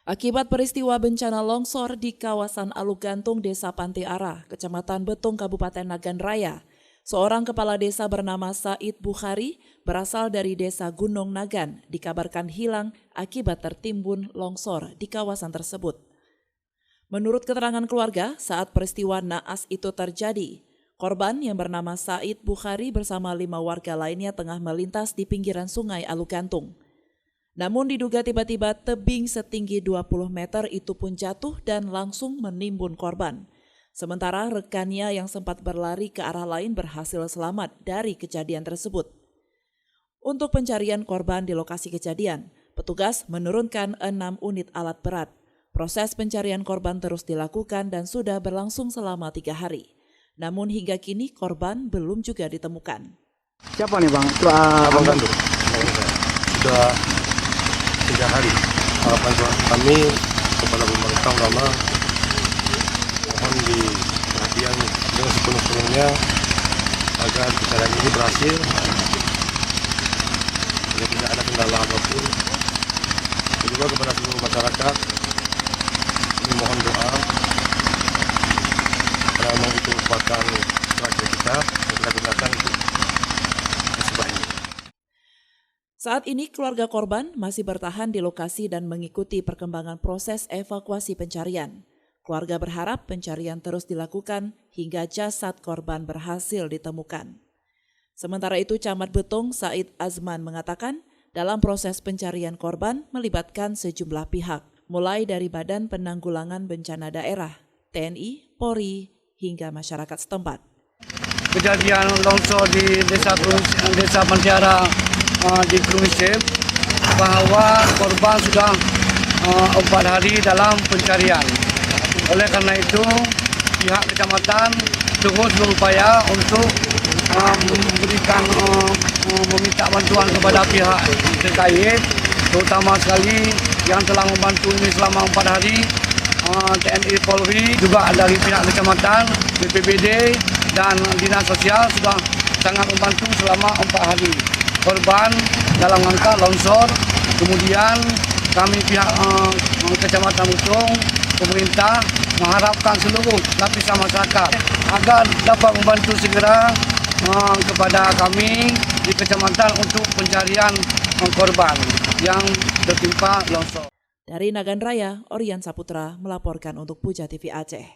Akibat peristiwa bencana longsor di kawasan Alugantung, Desa Pantiara, Kecamatan Betung, Kabupaten Nagan Raya, seorang kepala desa bernama Said Bukhari berasal dari Desa Gunung Nagan dikabarkan hilang akibat tertimbun longsor di kawasan tersebut. Menurut keterangan keluarga, saat peristiwa naas itu terjadi, korban yang bernama Said Bukhari bersama 5 warga lainnya tengah melintas di pinggiran sungai Alugantung. Namun diduga tiba-tiba tebing setinggi 20 meter itu pun jatuh dan langsung menimbun korban. Sementara rekannya yang sempat berlari ke arah lain berhasil selamat dari kejadian tersebut. Untuk pencarian korban di lokasi kejadian, petugas menurunkan 6 unit alat berat. Proses pencarian korban terus dilakukan dan sudah berlangsung selama 3 hari. Namun hingga kini korban belum juga ditemukan. Siapa nih Bang? Abang Gandu. Sudah 3 hari. Harapan kami kepada pemerintah ulama mohon diperhatian dengan sepenuh-penuhnya agar pencarian ini berhasil. Tidak ada kendala apapun. Juga kepada seluruh masyarakat kami mohon doa karena memang itu merupakan terakhir kita gunakan untuk sebaiknya. Saat ini keluarga korban masih bertahan di lokasi dan mengikuti perkembangan proses evakuasi pencarian. Keluarga berharap pencarian terus dilakukan hingga jasad korban berhasil ditemukan. Sementara itu Camat Betung Said Azman mengatakan dalam proses pencarian korban melibatkan sejumlah pihak, mulai dari Badan Penanggulangan Bencana Daerah, TNI, Polri, hingga masyarakat setempat. Kejadian longsor di Desa Pantiara di Krungsep bahwa korban sudah 4 hari dalam pencarian. Oleh karena itu pihak kecamatan terus berupaya untuk meminta bantuan kepada pihak terkait, terutama sekali yang telah membantu ini selama 4 hari, TNI, Polri, juga dari pihak kecamatan, BPBD dan Dinas Sosial sudah sangat membantu selama 4 hari. Korban dalam rangka longsor, kemudian kami pihak Kecamatan Betung, pemerintah mengharapkan seluruh lapisan masyarakat agar dapat membantu segera kepada kami di kecamatan untuk pencarian korban yang tertimpa longsor. Dari Nagan Raya, Orian Saputra melaporkan untuk Puja TV Aceh.